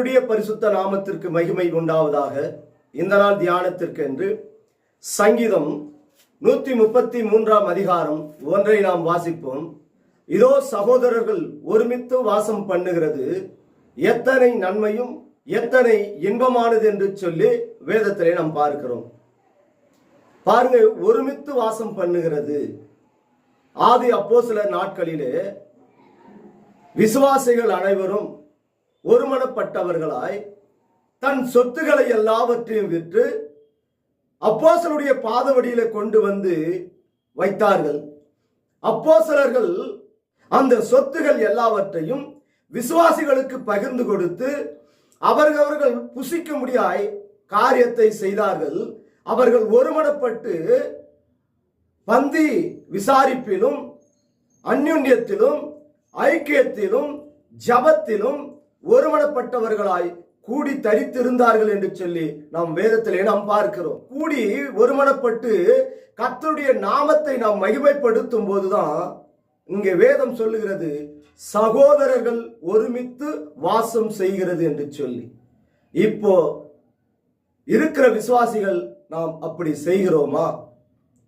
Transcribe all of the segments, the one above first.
கர்த்தருடைய பரிசுத்த நாமத்திற்கு மகிமை உண்டாவதாக. இந்த நாள் தியானத்திற்கு என்று சங்கீதம் 133 அதிகாரம் 1 நாம் வாசிப்போம். இதோ சகோதரர்கள் ஒருமித்து வாசம் பண்ணுகிறது எத்தனை நன்மையும் எத்தனை இன்பமானது என்று சொல்லி வேதத்திலே நாம் பார்க்கிறோம். பாருங்க, ஒருமித்து வாசம் பண்ணுகிறது. ஆதி அப்போஸ்தலர் நாட்களிலே விசுவாசிகள் அனைவரும் ஒருமனப்பட்டவர்களாய் தன் சொத்துக்களை எல்லாவற்றையும் விற்று அப்போஸ்தலருடைய பாதவடியில கொண்டு வந்து வைத்தார்கள். அப்போஸ்தலர்கள் அந்த சொத்துகள் எல்லாவற்றையும் விசுவாசிகளுக்கு பகிர்ந்து கொடுத்து அவர்கள் புசிக்கும்படியாய் காரியத்தை செய்தார்கள். அவர்கள் ஒருமனப்பட்டு பந்தி விசாரிப்பிலும் அந்யுன்யத்திலும் ஐக்கியத்திலும் ஜபத்திலும் ஒருமனப்பட்டவர்களாய் கூடி தரித்திருந்தார்கள் என்று சொல்லி நாம் வேதத்திலே நாம் பார்க்கிறோம். கூடி ஒருமனப்பட்டு கர்த்தருடைய நாமத்தை நாம் மகிமைப்படுத்தும் போதுதான் இங்கே வேதம் சொல்லுகிறது சகோதரர்கள் ஒருமித்து வாசம் செய்கிறது என்று சொல்லி. இப்போ இருக்கிற விசுவாசிகள் நாம் அப்படி செய்கிறோமா?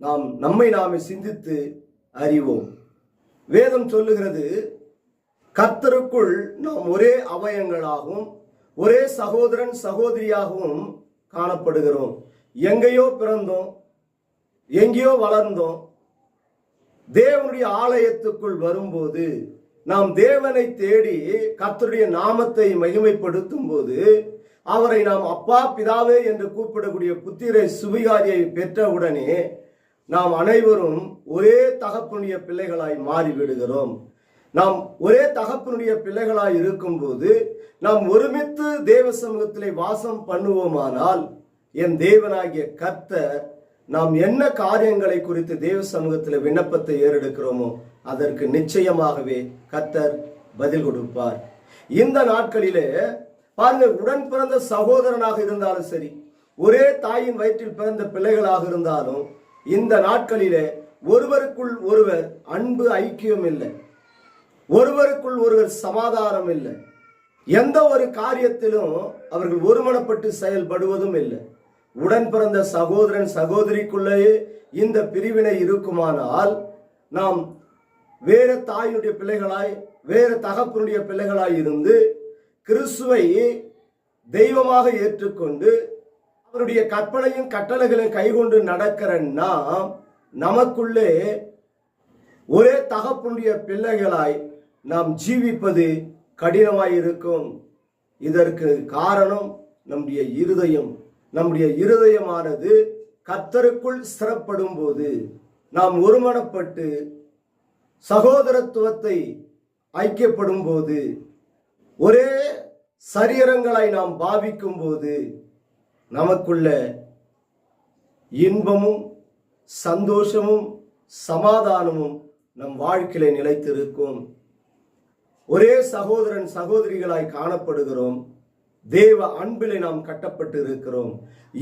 நாம் நம்மை நாமே சிந்தித்து அறிவோம். வேதம் சொல்லுகிறது கர்த்தருக்குள் நாம் ஒரே அவயங்களாகவும் ஒரே சகோதரன் சகோதரியாகவும் காணப்படுகிறோம். எங்கேயோ பிறந்தோம், எங்கேயோ வளர்ந்தோம். தேவனுடைய ஆலயத்துக்குள் வரும்போது நாம் தேவனை தேடி கர்த்தருடைய நாமத்தை மகிமைப்படுத்தும் போது அவரை நாம் அப்பா பிதாவே என்று கூப்பிடக்கூடிய புத்திரை சுவிகாரியை பெற்றவுடனே நாம் அனைவரும் ஒரே தகப்பனுடைய பிள்ளைகளாய் மாறிவிடுகிறோம். நாம் ஒரே தகப்பனுடைய பிள்ளைகளாய் இருக்கும்போது நாம் ஒருமித்து தேவ சமூகத்திலே வாசம் பண்ணுவோமானால் என் தேவனாகிய கர்த்தர் நாம் என்ன காரியங்களை குறித்து தேவ சமூகத்தில் விண்ணப்பத்தை ஏறெடுக்கிறோமோ அதற்கு நிச்சயமாகவே கர்த்தர் பதில் கொடுப்பார். இந்த நாட்களிலே பாருங்க, உடன் பிறந்த சகோதரனாக இருந்தாலும் சரி, ஒரே தாயின் வயிற்றில் பிறந்த பிள்ளைகளாக இருந்தாலும் இந்த நாட்களிலே ஒருவருக்குள் ஒருவர் அன்பு ஐக்கியம் இல்லை, ஒருவருக்குள் ஒருவர் சமாதானம் இல்லை, எந்த ஒரு காரியத்திலும் அவர்கள் ஒருமனப்பட்டு செயல்படுவதும் இல்லை. உடன் பிறந்த சகோதரன் சகோதரிக்குள்ளேயே இந்த பிரிவினை இருக்குமானால் நாம் வேற தாயினுடைய பிள்ளைகளாய் வேற தகப்பனுடைய பிள்ளைகளாய் இருந்து கிறிஸ்துவை தெய்வமாக ஏற்றுக்கொண்டு அவருடைய கற்பனையும் கட்டளைகளையும் கைகொண்டு நடக்கிற நாம் நமக்குள்ளே ஒரே தகப்பனுடைய பிள்ளைகளாய் நாம் ஜீவிப்பது கடினமாயிருக்கும். இதற்கு காரணம் நம்முடைய இருதயம். நம்முடைய இருதயமானது கர்த்தருக்குள் ஸ்திரப்படும் போது நாம் ஒருமனப்பட்டு சகோதரத்துவத்தை ஐக்கியப்படும் போது ஒரே சரீரங்களாய் நாம் பாவிக்கும் போது நமக்குள்ள இன்பமும் சந்தோஷமும் சமாதானமும் நம் வாழ்க்கையில நிலைத்திருக்கும். ஒரே சகோதரன் சகோதரிகளாய் காணப்படுகிறோம். தேவ அன்பிலே நாம் கட்டப்பட்டு இருக்கிறோம்.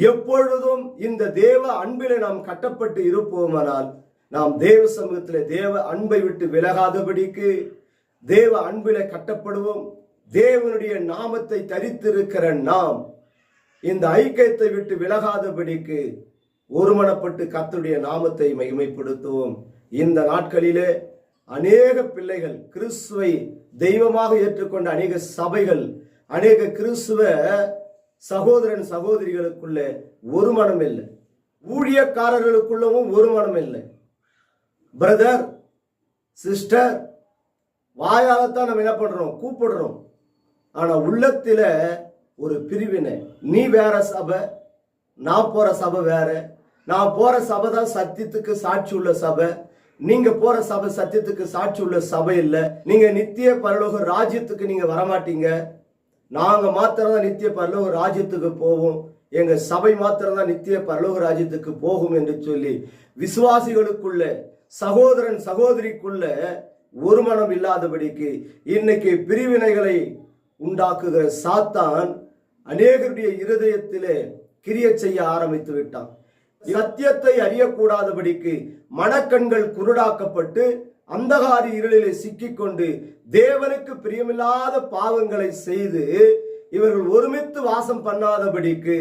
எப்பொழுதும் இந்த தேவ அன்பிலே நாம் கட்டப்பட்டு இருப்போமானால் நாம் தேவ சமூகத்திலே தேவ அன்பை விட்டு விலகாதபடிக்கு தேவ அன்பிலே கட்டப்படுவோம். தேவனுடைய நாமத்தை தரித்திருக்கிற நாம் இந்த ஐக்கியத்தை விட்டு விலகாதபடிக்கு ஒருமனப்பட்டு கர்த்தருடைய நாமத்தை மகிமைப்படுத்துவோம். இந்த நாட்களிலே அநேக பிள்ளைகள் கிறிஸ்துவை தெய்வமாக ஏற்றுக்கொண்ட அநேக சபைகள், அநேக கிறிஸ்துவ சகோதரன் சகோதரிகளுக்குள்ள ஒரு மனம் இல்லை, ஊழியக்காரர்களுக்குள்ளவும் ஒரு மனம் இல்லை. பிரதர் சிஸ்டர் வாயாலத்தான் நம்ம என்ன பண்றோம், கூப்பிடுறோம். ஆனா உள்ளத்தில ஒரு பிரிவினை. நீ வேற சபை, நான் போற சபை வேற. நான் போற சபை தான் சத்தியத்துக்கு சாட்சி உள்ள சபை, நீங்க போற சபை சத்தியத்துக்கு சாட்சி உள்ள சபை இல்லை. நீங்க நித்திய பரலோக ராஜ்யத்துக்கு நீங்க வரமாட்டீங்க. நாங்க மாத்திரம் தான் நித்திய பரலோக ராஜ்யத்துக்கு போவோம், எங்க சபை மாத்திரம் தான் நித்திய பரலோக ராஜ்யத்துக்கு போகும் என்று சொல்லி விசுவாசிகளுக்குள்ள சகோதரன் சகோதரிக்குள்ள ஒரு மனம் இல்லாதபடிக்கு இன்னைக்கு பிரிவினைகளை உண்டாக்குகிற சாத்தான் அநேகருடைய இருதயத்திலே கிரிய செய்ய ஆரம்பித்து விட்டான். சத்தியத்தை அறியக்கூடாதபடிக்கு மனக்கண்கள் குருடாக்கப்பட்டு அந்தகாரி இருளிலே சிக்கிக்கொண்டு தேவனுக்கு பிரியமில்லாத பாவங்களை செய்து இவர்கள் ஒருமித்து வாசம் பண்ணாதபடிக்கு,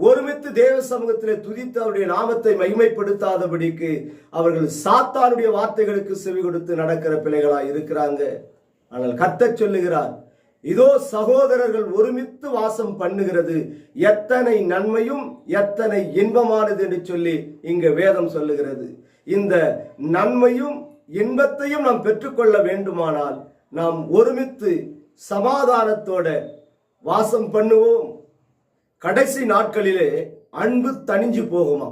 ஒருமித்து தேவ சமூகத்திலே துதித்து அவருடைய நாமத்தை மகிமைப்படுத்தாதபடிக்கு அவர்கள் சாத்தானுடைய வார்த்தைகளுக்கு செவி கொடுத்து நடக்கிற பிள்ளைகளாய் இருக்கிறாங்க. ஆனால் கர்த்தர் சொல்லுகிறார், இதோ சகோதரர்கள் ஒருமித்து வாசம் பண்ணுகிறது எத்தனை நன்மையும் எத்தனை இன்பமானது என்று சொல்லி இங்க வேதம் சொல்லுகிறது. இந்த நன்மையும் இன்பத்தையும் நாம் பெற்றுக்கொள்ள வேண்டுமானால் நாம் ஒருமித்து சமாதானத்தோட வாசம் பண்ணுவோம். கடைசி நாட்களிலே அன்பு தணிஞ்சு போகுமா?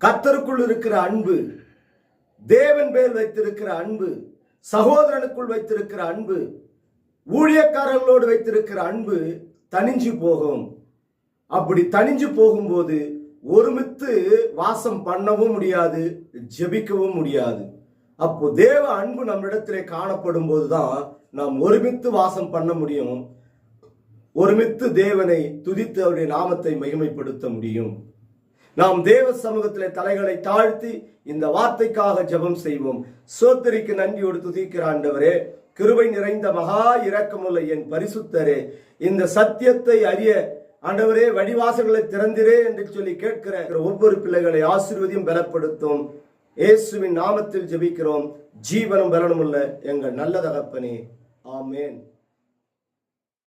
கர்த்தருக்குள் இருக்கிற அன்பு, தேவன் பேர் வைத்திருக்கிற அன்பு, சகோதரனுக்குள் வைத்திருக்கிற அன்பு, ஊழியக்காரர்களோடு வைத்திருக்கிற அன்பு தணிஞ்சு போகும். அப்படி தணிஞ்சு போகும்போது ஒருமித்து வாசம் பண்ணவும் முடியாது, ஜெபிக்கவும் முடியாது. அப்போ தேவ அன்பு நம்மிடத்திலே காணப்படும் போதுதான் நாம் ஒருமித்து வாசம் பண்ண முடியும், ஒருமித்து தேவனை துதித்து அவருடைய நாமத்தை மகிமைப்படுத்த முடியும். நாம் தேவ சமூகத்திலே தலைகளை தாழ்த்தி இந்த வார்த்தைக்காக ஜெபம் செய்வோம். சோத்திரிக்கு நன்றியோடு துதிக்கிற ஆண்டவரே, கிருபை நிறைந்த மகா இரக்கமுள்ள என் பரிசுத்தரே, இந்த சத்தியத்தை அறிய ஆண்டவரே வழிவாசல்களை திறந்திரே என்று சொல்லி கேட்கிற ஒவ்வொரு பிள்ளைகளை ஆசீர்வதியும் பலப்படுத்தும். இயேசுவின் நாமத்தில் ஜெபிக்கிறோம், ஜீவனும் பலனும் உள்ள எங்கள் நல்ல தகப்பனே, ஆமேன்.